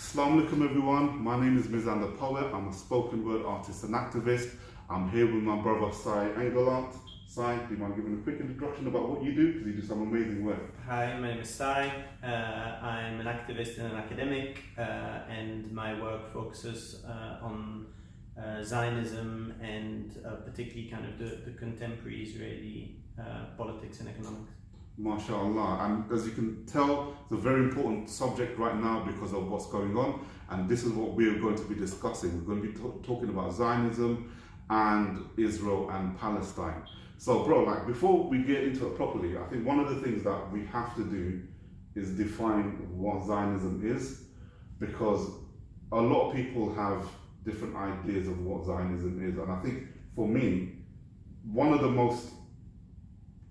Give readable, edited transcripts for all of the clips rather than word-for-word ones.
Assalamu alaikum everyone, my name is Mizan the poet. I'm a spoken word artist and activist. I'm here with my brother Sei Englert. Sei, do you mind giving a quick introduction about what you do? Because you do some amazing work. Hi, my name is Sei. I'm an activist and an academic, and my work focuses on Zionism and particularly kind of the contemporary Israeli politics and economics. MashaAllah, and as you can tell, it's a very important subject right now because of what's going on, and this is what we're going to be discussing. We're going to be talking about Zionism and Israel and Palestine. So bro, like before we get into it properly, I think one of the things that we have to do is define what Zionism is, because a lot of people have different ideas of what Zionism is, and I think for me, one of the most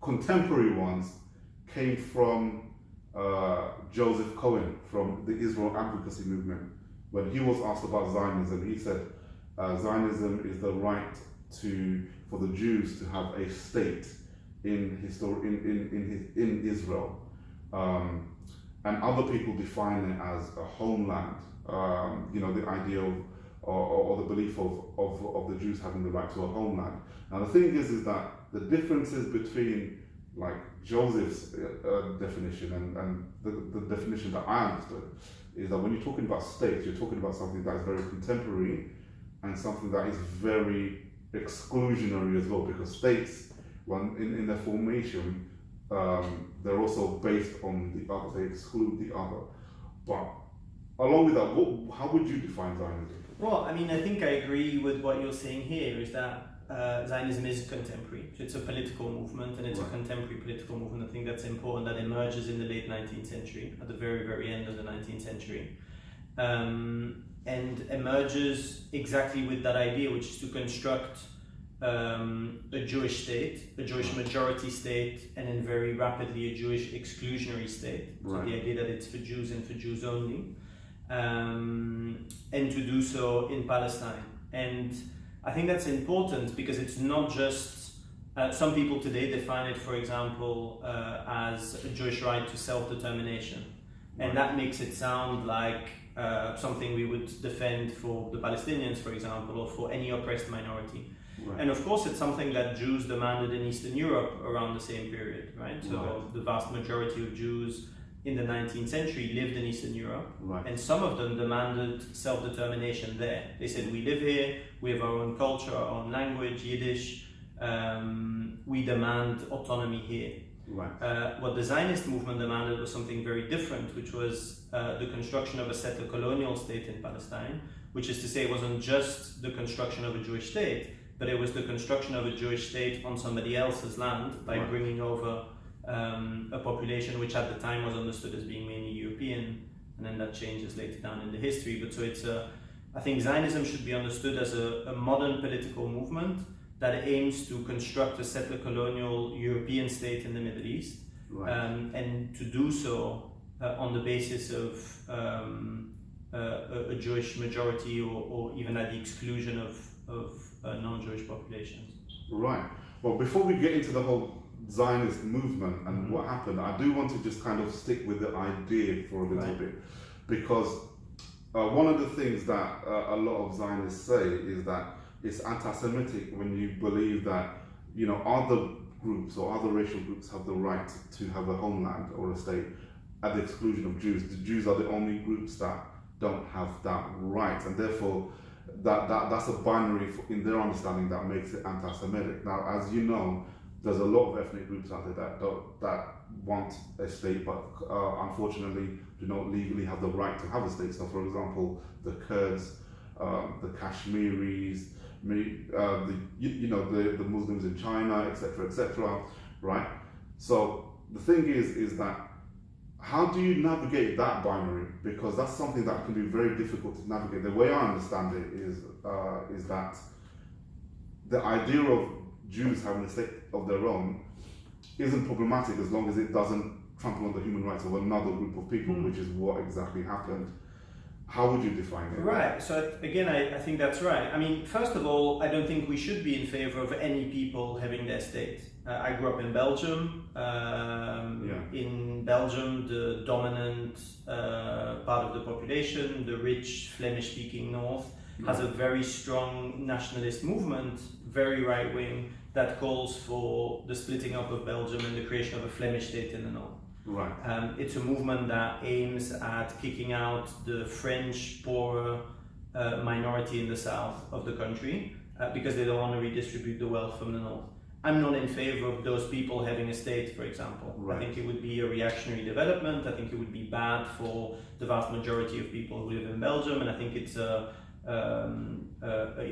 contemporary ones came from Joseph Cohen from the Israel advocacy movement. When he was asked about Zionism, he said Zionism is the right for the Jews to have a state in Israel, and other people define it as a homeland. The idea of or the belief of the Jews having the right to a homeland. Now the thing is that the differences between like Joseph's definition and the definition that I understood is that when you're talking about states, you're talking about something that is very contemporary and something that is very exclusionary as well, because states, when in their formation, they're also based on the other, they exclude the other. But along with that, how would you define Zionism? Well, I mean, I think I agree with what you're saying here, is that Zionism is contemporary. It's a political movement, and it's a contemporary political movement. I think that's important, that emerges in the late 19th century, at the very, very end of the 19th century. And emerges exactly with that idea, which is to construct a Jewish state, a Jewish majority state, and then very rapidly a Jewish exclusionary state. So the idea that it's for Jews and for Jews only. And to do so in Palestine. And I think that's important because it's not just, some people today define it, for example, as a Jewish right to self-determination. And that makes it sound like something we would defend for the Palestinians, for example, or for any oppressed minority. And of course, it's something that Jews demanded in Eastern Europe around the same period, right? So the vast majority of Jews in the 19th century lived in Eastern Europe, and some of them demanded self-determination there. They said, we live here, we have our own culture, our own language, Yiddish, we demand autonomy here. What the Zionist movement demanded was something very different, which was the construction of a settler colonial state in Palestine, which is to say it wasn't just the construction of a Jewish state, but it was the construction of a Jewish state on somebody else's land by bringing over a population which at the time was understood as being mainly European, and then that changes later down in the history. But so I think Zionism should be understood as a modern political movement that aims to construct a settler colonial European state in the Middle East, and to do so on the basis of a Jewish majority or even at the exclusion of non-Jewish populations. Right. Well, before we get into the whole Zionist movement and what happened, I do want to just kind of stick with the idea for a little bit, because one of the things that a lot of Zionists say is that it's anti-Semitic when you believe that other groups or other racial groups have the right to have a homeland or a state at the exclusion of Jews. The Jews are the only groups that don't have that right, and therefore that's a binary in their understanding that makes it anti-Semitic. Now, as you know, there's a lot of ethnic groups out there that want a state, but unfortunately do not legally have the right to have a state. So, for example, the Kurds, the Kashmiris, the Muslims in China, etc., right? So the thing is that how do you navigate that binary? Because that's something that can be very difficult to navigate. The way I understand it is that the idea of Jews having a state of their own isn't problematic as long as it doesn't trample on the human rights of another group of people, which is what exactly happened. How would you define it? Right. So again, I think that's right. I mean, first of all, I don't think we should be in favor of any people having their state. I grew up in Belgium. In Belgium, the dominant part of the population, the rich Flemish-speaking North, has a very strong nationalist movement, very right-wing, that calls for the splitting up of Belgium and the creation of a Flemish state in the north. Right. It's a movement that aims at kicking out the French poorer minority in the south of the country because they don't want to redistribute the wealth from the north. I'm not in favor of those people having a state, for example. Right. I think it would be a reactionary development. I think it would be bad for the vast majority of people who live in Belgium, and I think it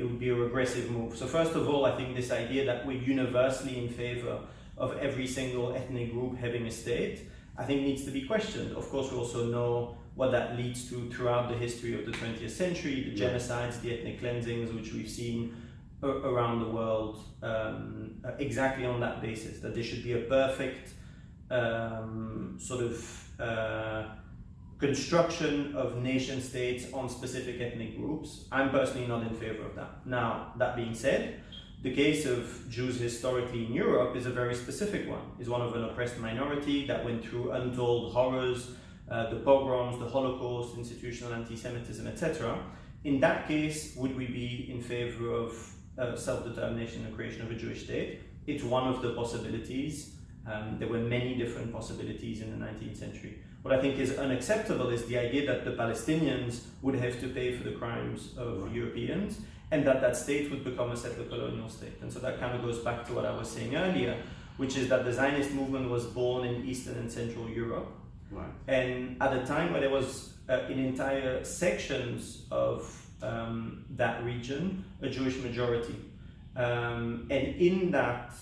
would be a regressive move. So first of all, I think this idea that we're universally in favor of every single ethnic group having a state, I think needs to be questioned. Of course, we also know what that leads to throughout the history of the 20th century, the genocides, the ethnic cleansings, which we've seen around the world, exactly on that basis, that there should be a perfect construction of nation states on specific ethnic groups. I'm personally not in favor of that. Now, that being said, the case of Jews historically in Europe is a very specific one. Is one of an oppressed minority that went through untold horrors, the pogroms, the Holocaust, institutional anti-Semitism, etc. In that case, would we be in favor of self-determination and the creation of a Jewish state? It's one of the possibilities. There were many different possibilities in the 19th century. What I think is unacceptable is the idea that the Palestinians would have to pay for the crimes of Europeans, and that state would become a settler colonial state. And so that kind of goes back to what I was saying earlier, which is that the Zionist movement was born in Eastern and Central Europe. Right. And at a time where there was in entire sections of that region, a Jewish majority. And in that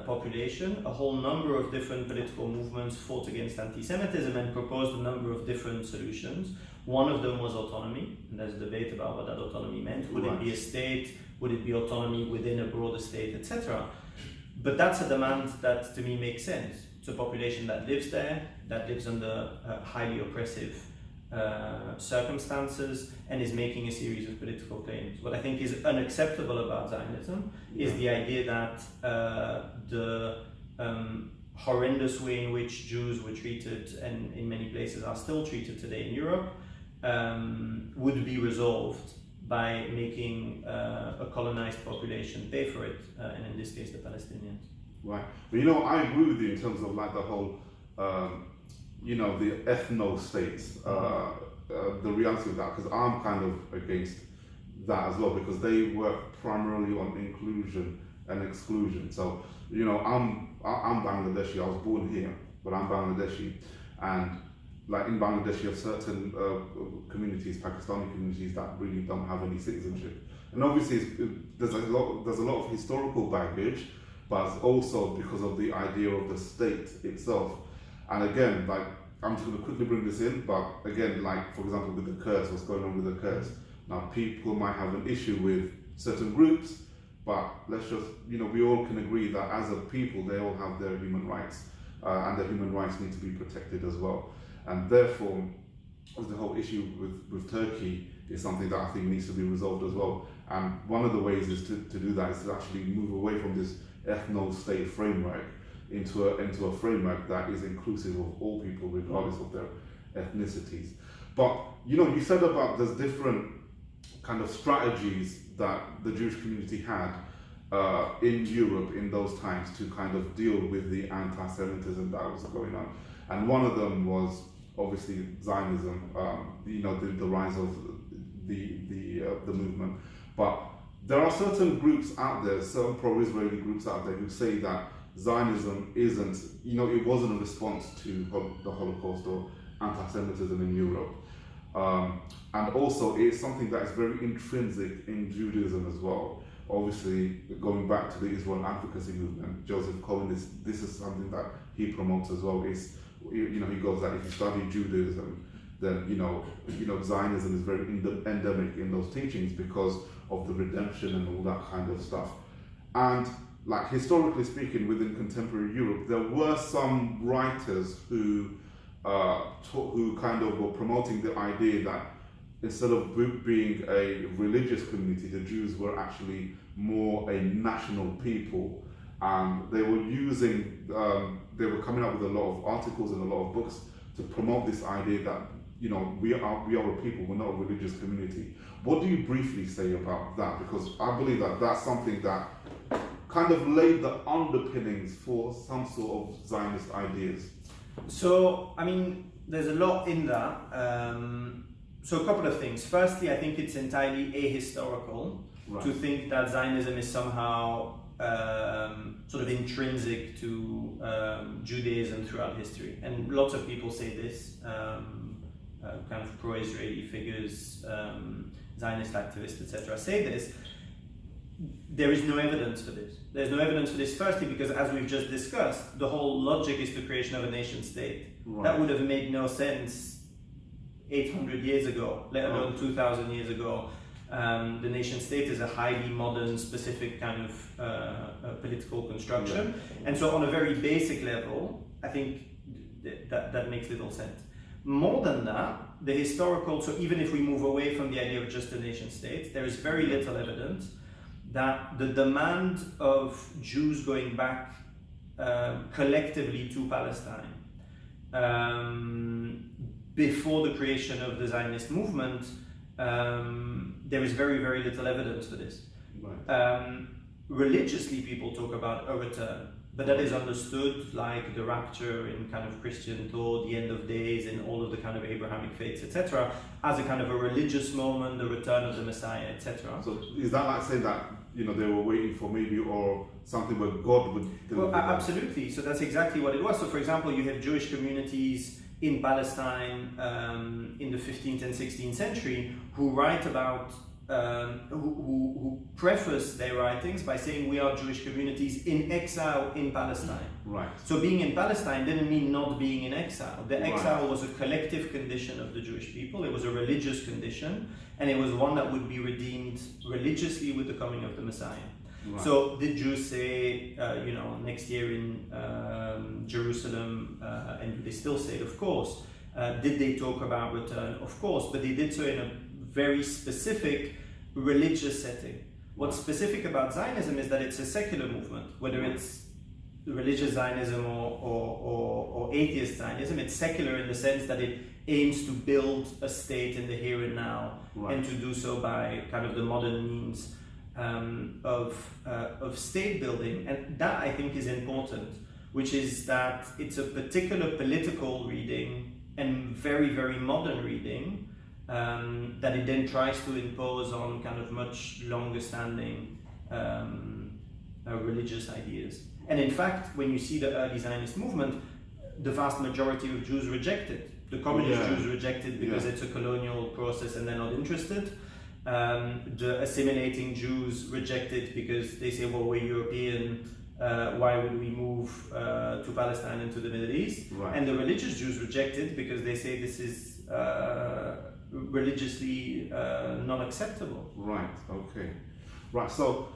population, a whole number of different political movements fought against anti-Semitism and proposed a number of different solutions. One of them was autonomy, and there's a debate about what that autonomy meant. Would it be a state? Would it be autonomy within a broader state, etc.? But that's a demand that, to me, makes sense. It's a population that lives there, that lives under highly oppressive circumstances, and is making a series of political claims. What I think is unacceptable about Zionism is the idea that the horrendous way in which Jews were treated, and in many places are still treated today in Europe, would be resolved by making a colonized population pay for it, and in this case the Palestinians. Right. But I agree with you in terms of like the whole, the ethno-states, the reality of that, because I'm kind of against that as well, because they work primarily on inclusion and exclusion. So, I'm Bangladeshi, I was born here, but I'm Bangladeshi, and like in Bangladesh you have certain communities, Pakistani communities, that really don't have any citizenship. And obviously there's a lot of historical baggage, but also because of the idea of the state itself. And again, like, I'm just going to quickly bring this in, but again, like, for example, with the Kurds, what's going on with the Kurds? Now, people might have an issue with certain groups, but let's just, we all can agree that as a people, they all have their human rights, and their human rights need to be protected as well. And therefore, the whole issue with Turkey is something that I think needs to be resolved as well. And one of the ways is to do that is to actually move away from this ethno-state framework into a framework that is inclusive of all people, regardless of their ethnicities. But you said about there's different kind of strategies that the Jewish community had in Europe in those times to kind of deal with the anti-Semitism that was going on, and one of them was obviously Zionism. The rise of the movement, but there are certain groups out there, certain pro-Israeli groups out there, who say that Zionism isn't, it wasn't a response to the Holocaust or anti-Semitism in Europe. And also it's something that is very intrinsic in Judaism as well. Obviously, going back to the Israel advocacy movement, Joseph Cohen, this is something that he promotes as well. He goes that if you study Judaism, then Zionism is very endemic in those teachings because of the redemption and all that kind of stuff. And like, historically speaking, within contemporary Europe, there were some writers who kind of were promoting the idea that instead of being a religious community, the Jews were actually more a national people, and they were using, they were coming up with a lot of articles and a lot of books to promote this idea that, you know, we are a people, we're not a religious community. What do you briefly say about that? Because I believe that that's something that kind of laid the underpinnings for some sort of Zionist ideas. So, I mean, there's a lot in that. So a couple of things. Firstly, I think it's entirely ahistorical to think that Zionism is somehow sort of intrinsic to Judaism throughout history. And lots of people say this, kind of pro-Israeli figures, Zionist activists, etc. say this. There is no evidence for this. There's no evidence for this, firstly, because as we've just discussed, the whole logic is the creation of a nation state. Right. That would have made no sense 800 years ago, let alone 2,000 years ago. The nation state is a highly modern, specific kind of political construction. Yeah. And so on a very basic level, I think that makes little sense. More than that, the historical, so even if we move away from the idea of just a nation state, there is very little evidence that the demand of Jews going back collectively to Palestine before the creation of the Zionist movement, there is very, very little evidence for this. Right. Religiously, people talk about a return, but that is understood like the rapture in kind of Christian thought, the end of days in all of the kind of Abrahamic faiths, etc., as a kind of a religious moment, the return of the Messiah, etc. So is that like saying that, you know, they were waiting for maybe or something where God would deliver? Well, absolutely. So that's exactly what it was. So for example, you have Jewish communities in Palestine in the 15th and 16th century who write about, who preface their writings by saying we are Jewish communities in exile in Palestine. Right. So being in Palestine didn't mean not being in exile. The exile was a collective condition of the Jewish people. It was a religious condition, and it was one that would be redeemed religiously with the coming of the Messiah. Right. So did Jews say, you know, next year in Jerusalem, and do they still say it? Of course. Did they talk about return? Of course, but they did so in a very specific religious setting. What's specific about Zionism is that it's a secular movement, whether it's religious Zionism or atheist Zionism. It's secular in the sense that it aims to build a state in the here and now, and to do so by kind of the modern means of state building. And that, I think, is important, which is that it's a particular political reading and very, very modern reading that it then tries to impose on kind of much longer standing religious ideas. And in fact, when you see the early Zionist movement, the vast majority of Jews reject it. The communist Jews reject it because it's a colonial process and they're not interested. The assimilating Jews reject it because they say, well, we're European, why would we move to Palestine and to the Middle East? Right. And the religious Jews reject it because they say this is religiously not acceptable. Right, okay. Right, so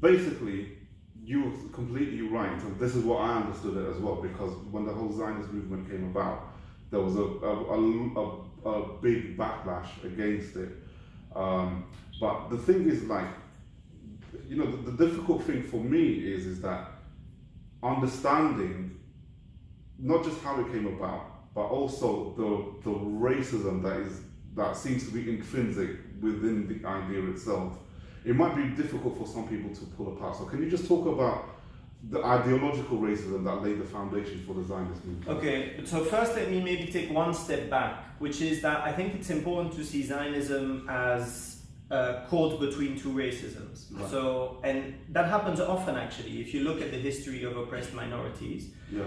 basically, you were completely right. And this is what I understood it as well, because when the whole Zionist movement came about, there was a big backlash against it. But the thing is, like, you know, the difficult thing for me is that understanding not just how it came about, but also the racism that seems to be intrinsic within the idea itself. It might be difficult for some people to pull apart. So can you just talk about the ideological racism that laid the foundation for the Zionist movement? Okay, so first let me maybe take one step back, which is that I think it's important to see Zionism as caught between two racisms. Right. So, and that happens often actually, if you look at the history of oppressed minorities. Yeah.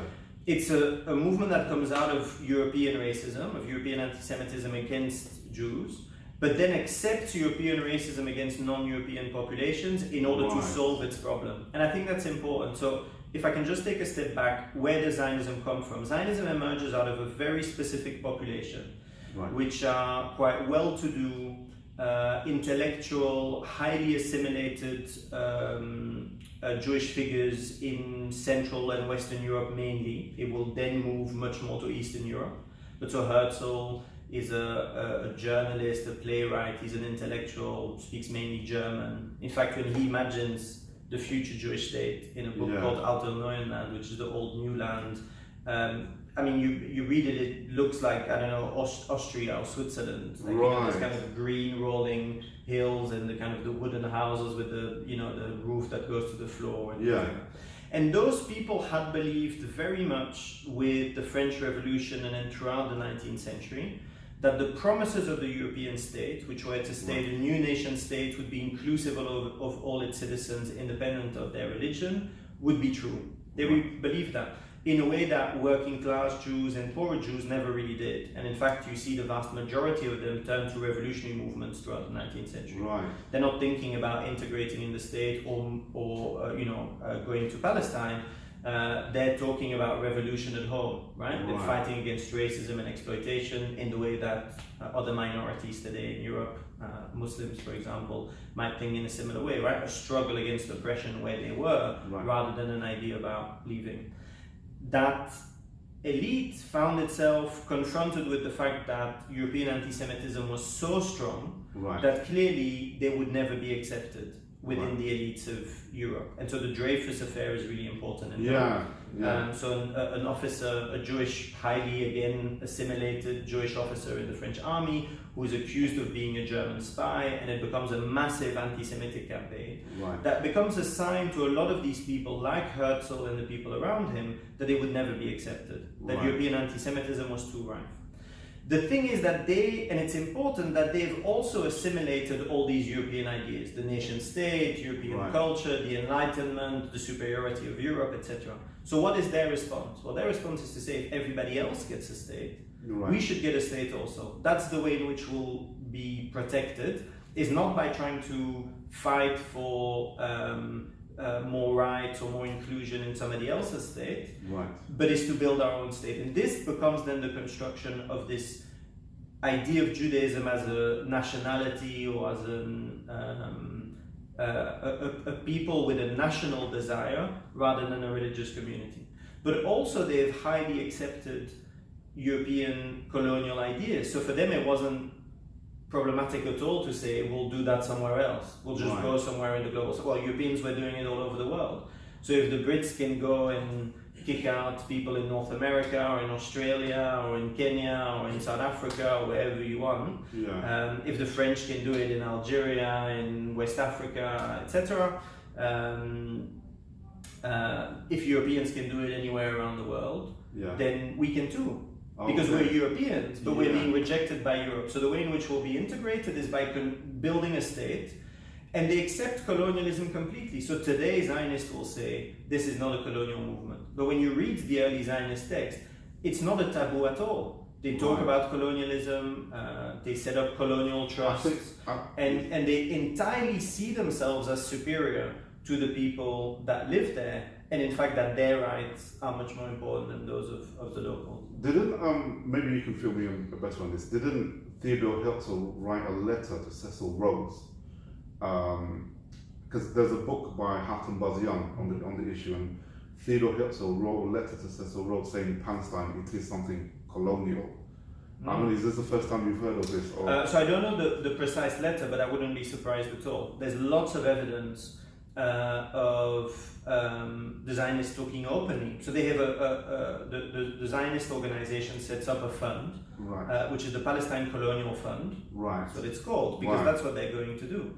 It's a movement that comes out of European racism, of European anti-Semitism against Jews, but then accepts European racism against non-European populations in order to solve its problem. And I think that's important. So if I can just take a step back, where does Zionism come from? Zionism emerges out of a very specific population, which are quite well-to-do, intellectual, highly assimilated Jewish figures in Central and Western Europe mainly. It will then move much more to Eastern Europe. But so Herzl is a journalist, a playwright, he's an intellectual, speaks mainly German. In fact, when he imagines the future Jewish state in a book called Alter Neuenland, which is the old new land, I mean, you read it, it looks like, I don't know, Austria or Switzerland. Like, you know, this kind of green rolling hills and the kind of the wooden houses with the, you know, the roof that goes to the floor. And those people had believed very much with the French Revolution and then throughout the 19th century that the promises of the European state, which were to state a new nation state would be inclusive of all its citizens independent of their religion, would be true. They believed that in a way that working class Jews and poorer Jews never really did. And in fact, you see the vast majority of them turn to revolutionary movements throughout the 19th century. They're not thinking about integrating in the state or going to Palestine. They're talking about revolution at home, right? They're fighting against racism and exploitation in the way that other minorities today in Europe, Muslims, for example, might think in a similar way, right? A struggle against oppression where they were, rather than an idea about leaving. That elite found itself confronted with the fact that European anti-Semitism was so strong that clearly they would never be accepted within the elites of Europe. And so the Dreyfus affair is really important. So an officer, a Jewish, highly again assimilated Jewish officer in the French army, who is accused of being a German spy, and it becomes a massive anti-Semitic campaign. That becomes a sign to a lot of these people, like Herzl and the people around him, that they would never be accepted, that European anti-Semitism was too rife. The thing is that and it's important that they've also assimilated all these European ideas, the nation state, European culture, the Enlightenment, the superiority of Europe, etc. So what is their response? Well, their response is to say, if everybody else gets a state, we should get a state also. That's the way in which we'll be protected, is not by trying to fight for more rights or more inclusion in somebody else's state, but is to build our own state. And this becomes then the construction of this idea of Judaism as a nationality or as a people with a national desire rather than a religious community. But also they've highly accepted European colonial ideas. So for them it wasn't problematic at all to say we'll do that somewhere else. We'll just go somewhere in the global. Well, Europeans were doing it all over the world. So if the Brits can go and kick out people in North America or in Australia or in Kenya or in South Africa or wherever you want, if the French can do it in Algeria, in West Africa, etc., if Europeans can do it anywhere around the world, then we can too. Because we're Europeans, but we're being rejected by Europe. So the way in which we'll be integrated is by building a state, and they accept colonialism completely. So today Zionists will say, this is not a colonial movement. But when you read the early Zionist text, it's not a taboo at all. They talk about colonialism, they set up colonial trusts, and they entirely see themselves as superior to the people that live there, and in fact that their rights are much more important than those of the locals. Didn't, maybe you can fill me in better on this, didn't Theodore Herzl write a letter to Cecil Rhodes? Because there's a book by Hatem Bazian on the issue, and Theodore Herzl wrote a letter to Cecil Rhodes saying Palestine, it is something colonial. I mean, is this the first time you've heard of this? Or? So I don't know the precise letter, but I wouldn't be surprised at all. There's lots of evidence of the Zionists talking openly. So they have the Zionist organization sets up a fund, which is the Palestine Colonial Fund. That's what it's called, because that's what they're going to do.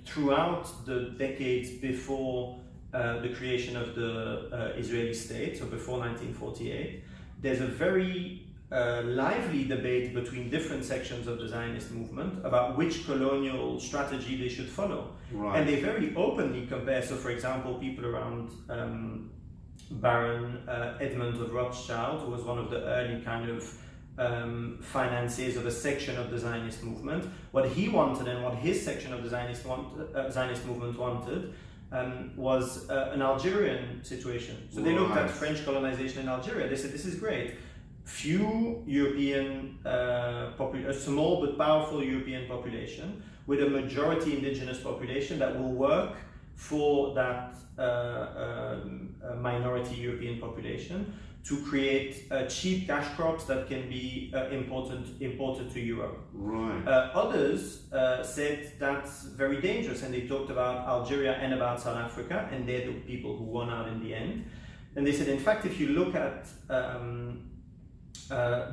Throughout the decades before the creation of the Israeli state, so before 1948, there's a very lively debate between different sections of the Zionist movement about which colonial strategy they should follow. And they very openly compare, so for example, people around Baron Edmund of Rothschild, who was one of the early kind of financiers of a section of the Zionist movement, what he wanted and what his section of the Zionist movement wanted was an Algerian situation. So they looked at French colonization in Algeria. They said, this is great. Few European, a small but powerful European population with a majority indigenous population that will work for that minority European population, to create cheap cash crops that can be imported to Europe. Right. Others said that's very dangerous, and they talked about Algeria and about South Africa, and they're the people who won out in the end. And they said, in fact, if you look at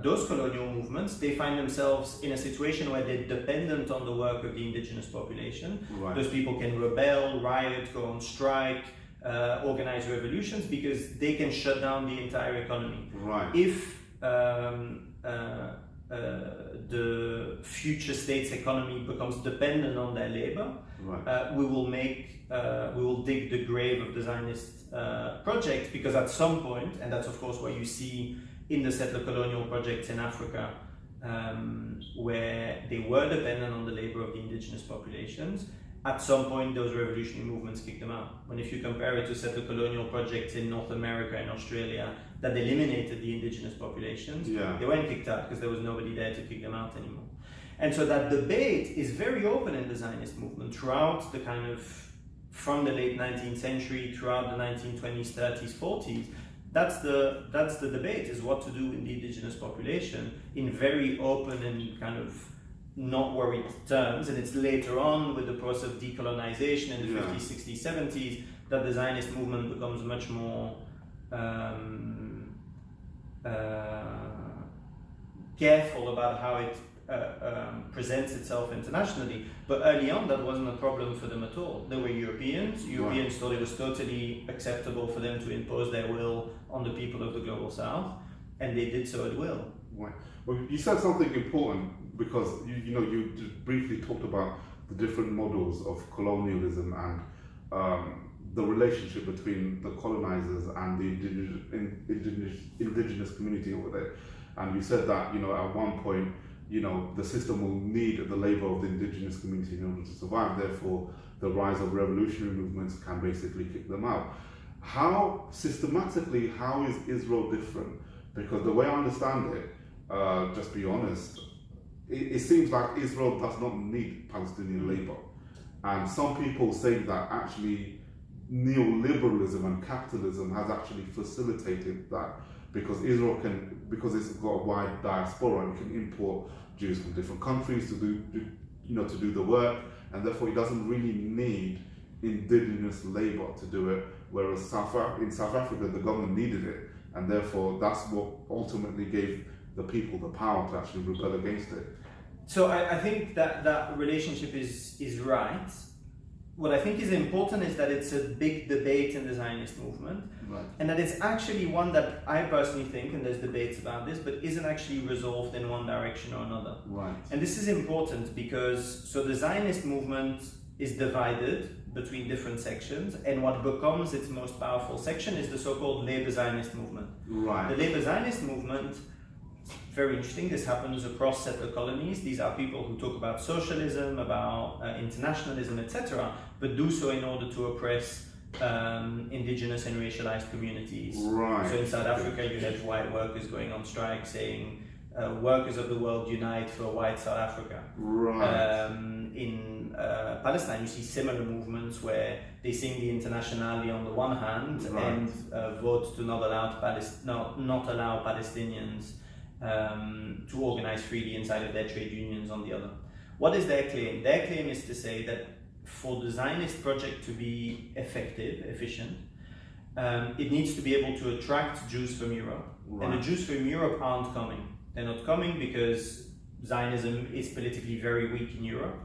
those colonial movements, they find themselves in a situation where they're dependent on the work of the indigenous population. Right. Those people can rebel, riot, go on strike, organize revolutions, because they can shut down the entire economy. Right. If the future state's economy becomes dependent on their labor, Right. we will dig the grave of the Zionist project, because at some point, and that's of course what you see in the settler colonial projects in Africa, where they were dependent on the labor of the indigenous populations, at some point those revolutionary movements kicked them out. When if you compare it to settler colonial projects in North America and Australia that eliminated the indigenous populations, they weren't kicked out because there was nobody there to kick them out anymore. And so that debate is very open in the Zionist movement throughout the kind of, from the late 19th century, throughout the 1920s, 30s, 40s. That's the debate, is what to do in the indigenous population in very open and kind of not worried terms. And it's later on with the process of decolonization in the 50s, 60s, 70s that the Zionist movement becomes much more careful about how it presents itself internationally. But early on, that wasn't a problem for them at all. They were Europeans. Europeans thought it was totally acceptable for them to impose their will on the people of the global South, and they did so at will. Right. Well, you said something important, because you just briefly talked about the different models of colonialism and the relationship between the colonizers and the indigenous community over there. And you said that at one point, the system will need the labor of the indigenous community in order to survive. Therefore, the rise of revolutionary movements can basically kick them out. How systematically, how is Israel different? Because the way I understand it, just be honest, it seems like Israel does not need Palestinian labor. And some people say that actually neoliberalism and capitalism has actually facilitated that, because Israel because it's got a wide diaspora, it can import Jews from different countries to do the work, and therefore it doesn't really need indigenous labor to do it. Whereas in South Africa, the government needed it, and therefore that's what ultimately gave the people the power to actually rebel against it. So I think that relationship is right. What I think is important is that it's a big debate in the Zionist movement, and that it's actually one that I personally think, and there's debates about this, but isn't actually resolved in one direction or another. Right. And this is important because the Zionist movement is divided between different sections, and what becomes its most powerful section is the so-called labor Zionist movement. Right. The labor Zionist movement, very interesting, this happens across settler colonies. These are people who talk about socialism, about internationalism, etc., but do so in order to oppress indigenous and racialized communities. Right. So in South Africa, you have white workers going on strike saying, workers of the world unite for a white South Africa. Right. In Palestine, you see similar movements where they sing the Internationale on the one hand and vote to not allow Palestinians to organize freely inside of their trade unions on the other. What is their claim? Their claim is to say that for the Zionist project to be effective, efficient, it needs to be able to attract Jews from Europe. And the Jews from Europe aren't coming. They're not coming because Zionism is politically very weak in Europe.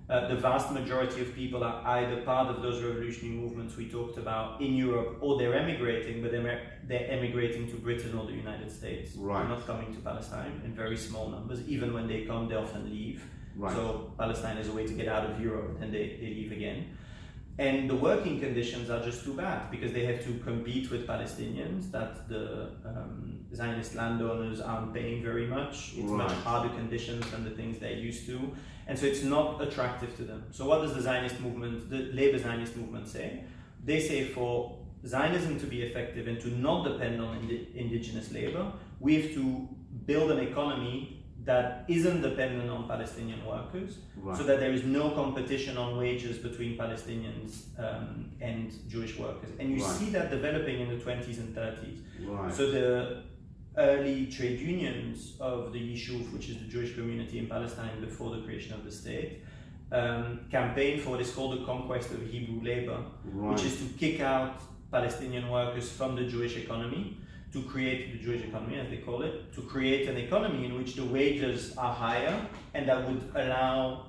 The vast majority of people are either part of those revolutionary movements we talked about in Europe, or they're emigrating, but they're emigrating to Britain or the United States. Right. They're not coming to Palestine in very small numbers. Even when they come, they often leave. Right. So Palestine is a way to get out of Europe, and they leave again. And the working conditions are just too bad, because they have to compete with Palestinians that the Zionist landowners aren't paying very much. It's much harder conditions than the things they're used to. And so it's not attractive to them. So what does the Zionist movement, the labor Zionist movement say? They say for Zionism to be effective and to not depend on indigenous labor, we have to build an economy that isn't dependent on Palestinian workers, so that there is no competition on wages between Palestinians and Jewish workers. And you see that developing in the 20s and 30s. So the early trade unions of the Yishuv, which is the Jewish community in Palestine before the creation of the state, campaigned for what is called the conquest of Hebrew labor, which is to kick out Palestinian workers from the Jewish economy, to create the Jewish economy, as they call it, to create an economy in which the wages are higher and that would allow,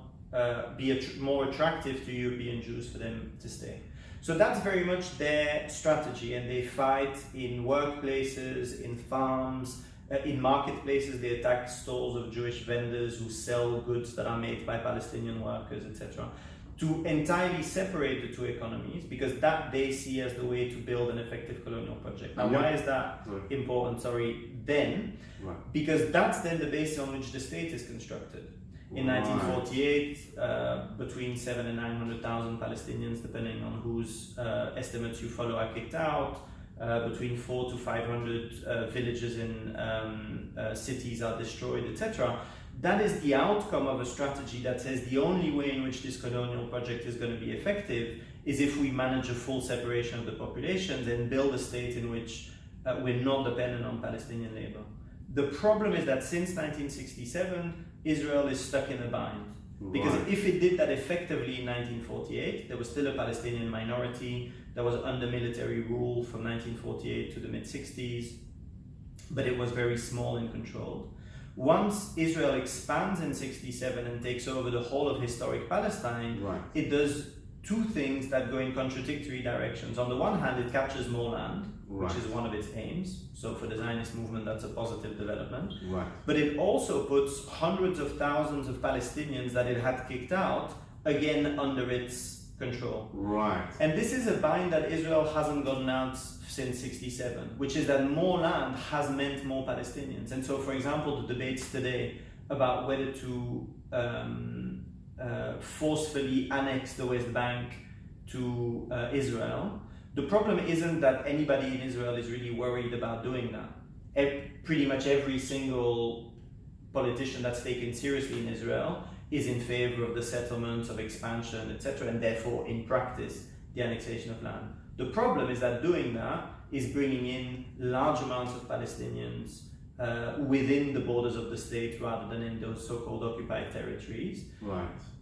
more attractive to European Jews for them to stay. So that's very much their strategy, and they fight in workplaces, in farms, in marketplaces. They attack stalls of Jewish vendors who sell goods that are made by Palestinian workers, etc., to entirely separate the two economies, because that they see as the way to build an effective colonial project. Now, why is that important? Then, because that's then the basis on which the state is constructed. In 1948, between 700,000 and 900,000 Palestinians, depending on whose estimates you follow, are kicked out. Between 400 to 500 villages in cities are destroyed, etc. That is the outcome of a strategy that says the only way in which this colonial project is going to be effective is if we manage a full separation of the populations and build a state in which we're not dependent on Palestinian labor. The problem is that since 1967, Israel is stuck in a bind. Because if it did that effectively in 1948, there was still a Palestinian minority that was under military rule from 1948 to the mid-60s, but it was very small and controlled. Once Israel expands in 67 and takes over the whole of historic Palestine, it does two things that go in contradictory directions. On the one hand, it captures more land, which is one of its aims. So for the Zionist movement, that's a positive development. But it also puts hundreds of thousands of Palestinians that it had kicked out again under its control. And this is a bind that Israel hasn't gotten out since 67, which is that more land has meant more Palestinians. And so, for example, the debates today about whether to forcefully annex the West Bank to Israel, the problem isn't that anybody in Israel is really worried about doing that. Pretty much every single politician that's taken seriously in Israel is in favor of the settlements, of expansion, etc., and therefore, in practice, the annexation of land. The problem is that doing that is bringing in large amounts of Palestinians within the borders of the state rather than in those so-called occupied territories.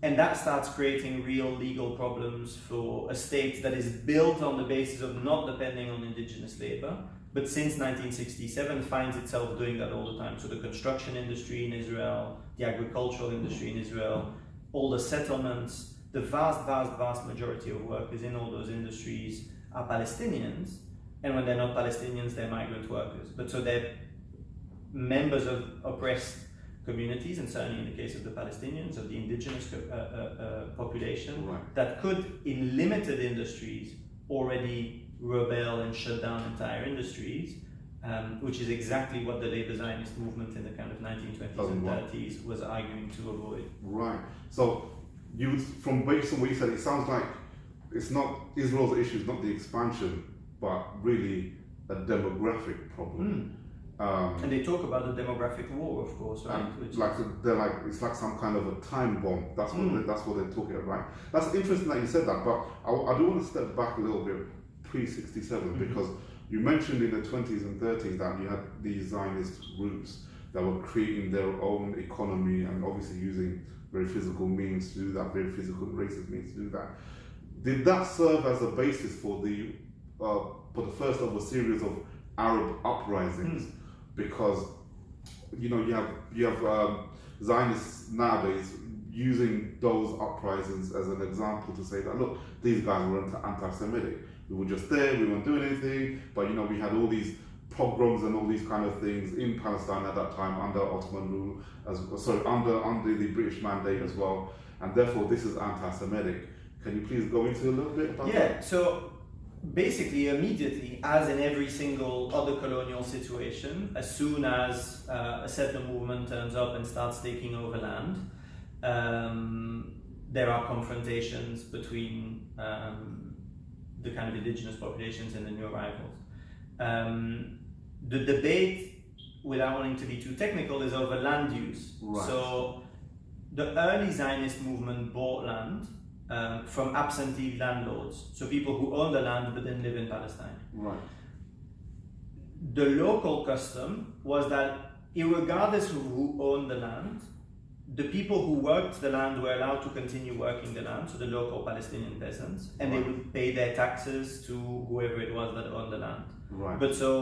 And that starts creating real legal problems for a state that is built on the basis of not depending on indigenous labor, but since 1967 finds itself doing that all the time. So the construction industry in Israel, the agricultural industry in Israel, all the settlements, the vast majority of workers in all those industries are Palestinians, and when they're not Palestinians, they're migrant workers. But so they're members of oppressed communities, and certainly in the case of the Palestinians, of the indigenous population, that could, in limited industries, already rebel and shut down entire industries, which is exactly what the labor Zionist movement in the kind of 1920s and 30s was arguing to avoid. So, from based on what you said, it sounds like it's not Israel's issue, is not the expansion, but really a demographic problem. And they talk about the demographic war, of course, right? It's like some kind of a time bomb. That's what they're talking about, right? That's interesting that you said that, but I do want to step back a little bit pre-67 because you mentioned in the 20s and 30s that you had these Zionist groups that were creating their own economy and obviously using very physical means to do that, very physical and racist means to do that. Did that serve as a basis for the first of a series of Arab uprisings? Because you have Zionists nowadays using those uprisings as an example to say that, look, these guys were anti-Semitic. We were just there, we weren't doing anything, but we had all these pogroms and all these kind of things in Palestine at that time under Ottoman rule, under the British mandate as well, and therefore this is anti-Semitic. Can you please go into a little bit about that? Yeah, so basically immediately, as in every single other colonial situation, as soon as a settler movement turns up and starts taking over land, there are confrontations between the kind of indigenous populations and the new arrivals. The debate without wanting to be too technical, is over land use. Right. So the early Zionist movement bought land from absentee landlords, so people who own the land but then live in Palestine. Right. The local custom was that, irregardless of who owned the land, the people who worked the land were allowed to continue working the land, so the local Palestinian peasants, and they would pay their taxes to whoever it was that owned the land. Right. But so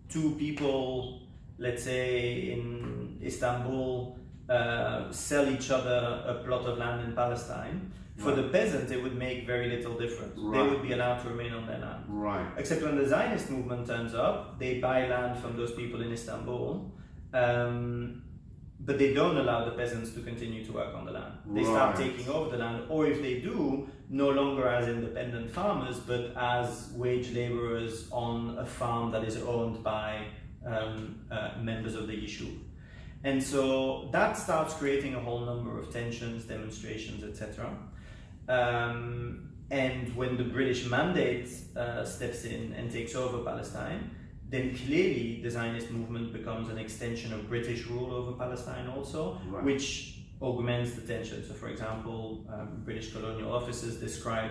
two people, let's say in Istanbul, sell each other a plot of land in Palestine. For the peasants, it would make very little difference. They would be allowed to remain on their land. Right. Except when the Zionist movement turns up, they buy land from those people in Istanbul, but they don't allow the peasants to continue to work on the land. They start taking over the land, or if they do, no longer as independent farmers, but as wage laborers on a farm that is owned by members of the Yishuv. And so that starts creating a whole number of tensions, demonstrations, etc. And when the British mandate steps in and takes over Palestine, then clearly the Zionist movement becomes an extension of British rule over Palestine also, which augments the tension. So for example, British colonial officers describe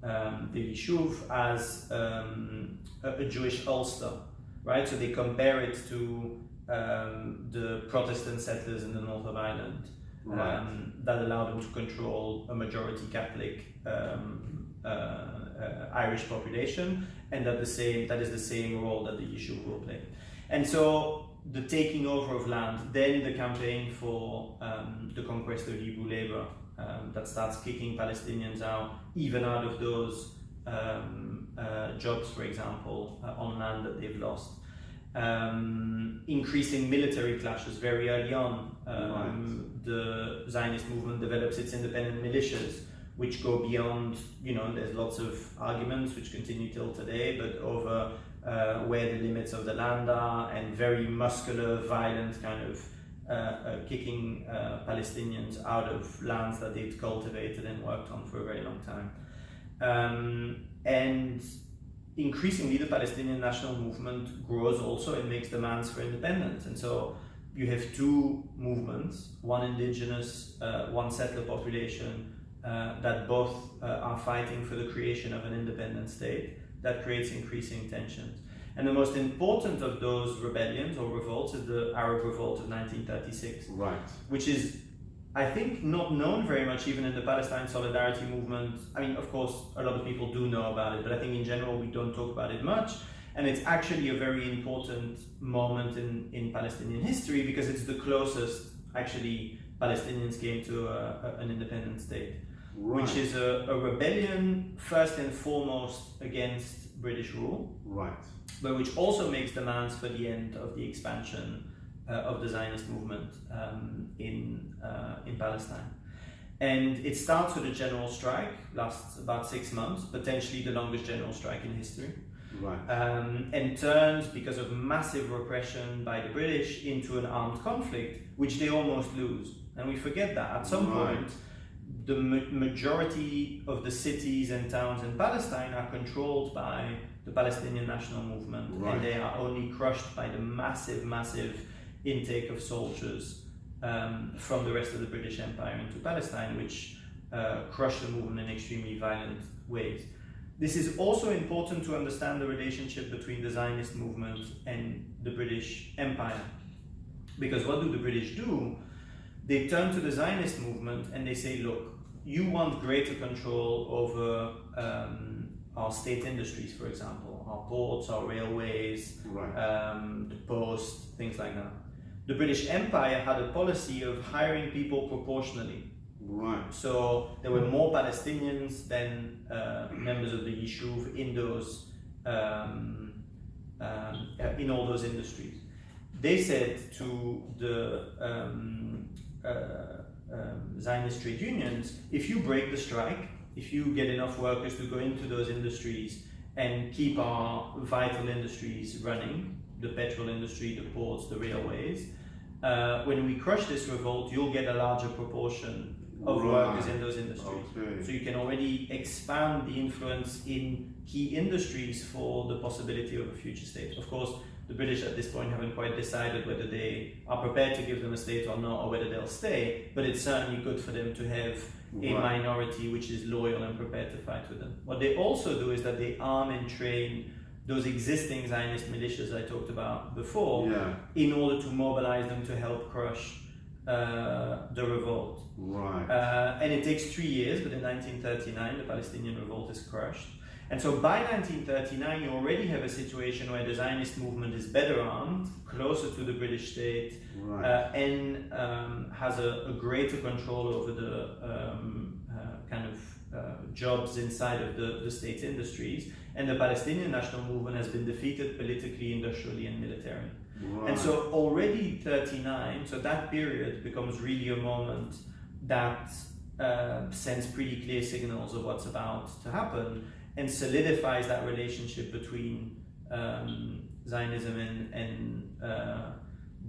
the Yishuv as a Jewish Ulster, right? So they compare it to the Protestant settlers in the north of Ireland, that allowed them to control a majority Catholic Irish population, and that is the same role that the Yishuv will play. And so the taking over of land, then the campaign for the conquest of Hebrew labor, that starts kicking Palestinians out, even out of those jobs, for example, on land that they've lost. Increasing military clashes very early on. The Zionist movement develops its independent militias, which go beyond, there's lots of arguments which continue till today, but over where the limits of the land are, and very muscular, violent kind of kicking Palestinians out of lands that they'd cultivated and worked on for a very long time. And increasingly, the Palestinian national movement grows also and makes demands for independence. And so you have two movements, one indigenous, one settler population, that both are fighting for the creation of an independent state. That creates increasing tensions. And the most important of those rebellions or revolts is the Arab Revolt of 1936, which is, I think, not known very much even in the Palestine Solidarity movement. I mean, of course, a lot of people do know about it, but I think in general we don't talk about it much. And it's actually a very important moment in Palestinian history, because it's the closest, actually, Palestinians came to an independent state, which is a rebellion, first and foremost, against British rule, but which also makes demands for the end of the expansion of the Zionist movement in Palestine. And it starts with a general strike, lasts about 6 months, potentially the longest general strike in history, and turns, because of massive repression by the British, into an armed conflict, which they almost lose. And we forget that. At some point, the majority of the cities and towns in Palestine are controlled by the Palestinian National Movement, and they are only crushed by the massive intake of soldiers from the rest of the British Empire into Palestine, which crushed the movement in extremely violent ways. This is also important to understand the relationship between the Zionist movement and the British Empire, because what do the British do? They turn to the Zionist movement and they say, look, you want greater control over our state industries, for example, our ports, our railways, the post, things like that. The British Empire had a policy of hiring people proportionally. So there were more Palestinians than members of the Yishuv in those in all those industries. They said to the Zionist trade unions, if you break the strike, if you get enough workers to go into those industries and keep our vital industries running, the petrol industry, the ports, the railways, when we crush this revolt, you'll get a larger proportion of workers in those industries. So you can already expand the influence in key industries for the possibility of a future state. Of course, The British at this point haven't quite decided whether they are prepared to give them a state or not, or whether they'll stay, but it's certainly good for them to have a minority which is loyal and prepared to fight with them. What they also do is that they arm and train those existing Zionist militias I talked about before in order to mobilize them to help crush the revolt. And it takes 3 years, but in 1939 the Palestinian revolt is crushed. And so by 1939 you already have a situation where the Zionist movement is better armed, closer to the British state, and has a greater control over the jobs inside of the state's industries. And the Palestinian national movement has been defeated politically, industrially, and militarily. And so already 39, so that period becomes really a moment that sends pretty clear signals of what's about to happen, and solidifies that relationship between Zionism and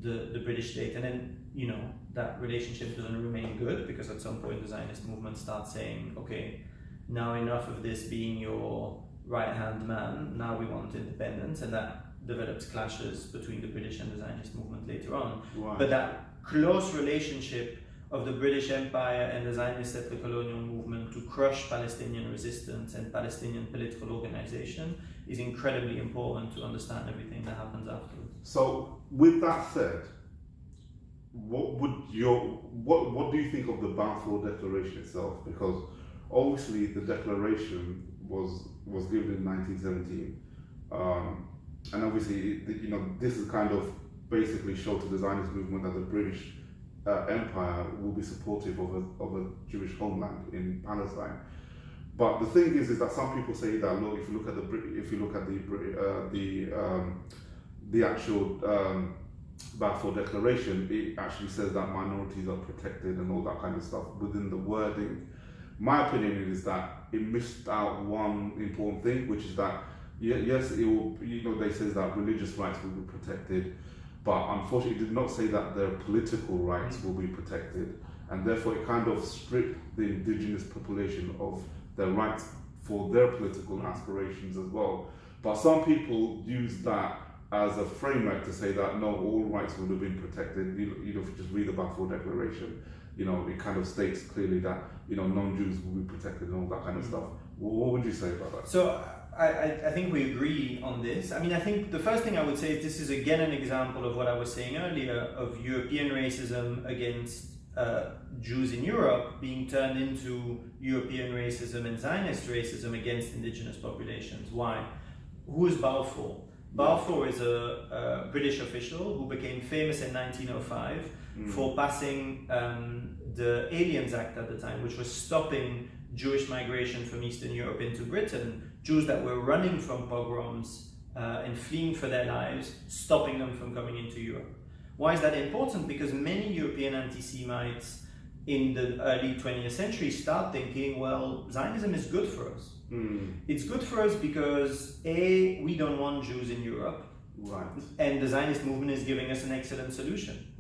the British state. And then, you know, that relationship doesn't remain good, because at some point the Zionist movement starts saying, okay, now enough of this being your right-hand man, now we want independence, and that develops clashes between the British and the Zionist movement later on. But that close relationship of the British Empire and the Zionist settler colonial movement to crush Palestinian resistance and Palestinian political organization is incredibly important to understand everything that happens afterwards. So, with that said, what do you think of the Balfour Declaration itself? Because obviously the declaration was given in 1917, and obviously this is kind of basically show to the Zionist movement that the British Empire will be supportive of a Jewish homeland in Palestine. But the thing is that some people say that, look, if you look at the actual Balfour Declaration, it actually says that minorities are protected and all that kind of stuff within the wording. My opinion is that it missed out one important thing, which is that yes, it will. They say that religious rights will be protected, but unfortunately, it did not say that their political rights will be protected, and therefore it kind of stripped the indigenous population of their rights for their political aspirations as well. But some people use that as a framework to say that no, all rights would have been protected. If you just read the Balfour Declaration, it kind of states clearly that non-Jews will be protected and all that kind of stuff. What would you say about that? So I think we agree on this. I mean, I think the first thing I would say is this is again an example of what I was saying earlier of European racism against Jews in Europe being turned into European racism and Zionist racism against indigenous populations. Why? Who is Balfour? Balfour is a British official who became famous in 1905 for passing the Aliens Act at the time, which was stopping Jewish migration from Eastern Europe into Britain. Jews that were running from pogroms and fleeing for their lives, stopping them from coming into Europe. Why is that important? Because many European anti-Semites in the early 20th century start thinking, well, Zionism is good for us. It's good for us because A, we don't want Jews in Europe. And the Zionist movement is giving us an excellent solution.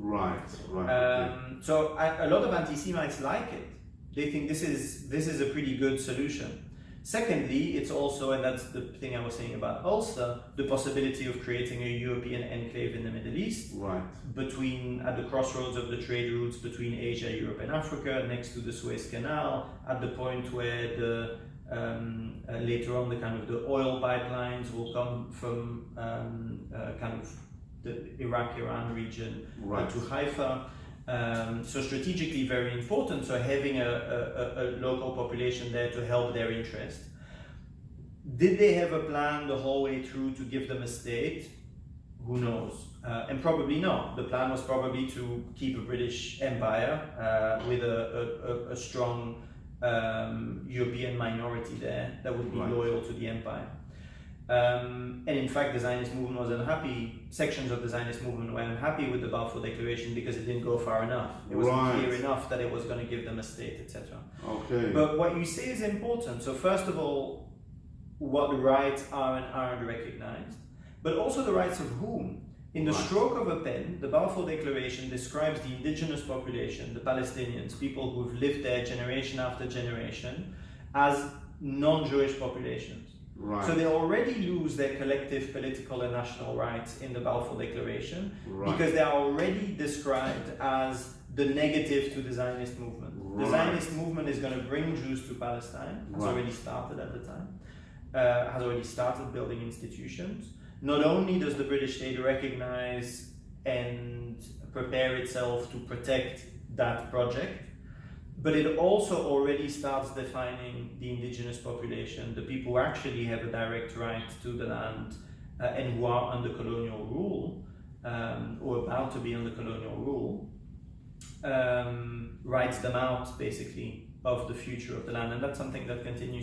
So a lot of anti-Semites like it. They think this is a pretty good solution. Secondly, it's also, and that's the thing I was saying about Ulster, the possibility of creating a European enclave in the Middle East, at the crossroads of the trade routes between Asia, Europe, and Africa, next to the Suez Canal, at the point where the later on the oil pipelines will come from the Iraq-Iran region to Haifa. So strategically very important, so having a local population there to help their interest. Did they have a plan the whole way through to give them a state? Who knows? And probably not. The plan was probably to keep a British Empire with a strong European minority there that would be loyal to the empire. And in fact, the Zionist movement was unhappy. Sections of the Zionist movement were unhappy with the Balfour Declaration because it didn't go far enough. It wasn't clear enough that it was going to give them a state, etc. But what you say is important. So first of all, what the rights are and aren't recognized, but also the rights of whom. In the stroke of a pen, the Balfour Declaration describes the indigenous population, the Palestinians, people who've lived there generation after generation, as non-Jewish populations. Right. So they already lose their collective political and national rights in the Balfour Declaration, because they are already described as the negative to the Zionist movement. The Zionist movement is going to bring Jews to Palestine, has already started at the time, has already started building institutions. Not only does the British state recognize and prepare itself to protect that project, but it also already starts defining the indigenous population, the people who actually have a direct right to the land and who are under colonial rule, or about to be under colonial rule, writes them out basically of the future of the land. And that's something that continues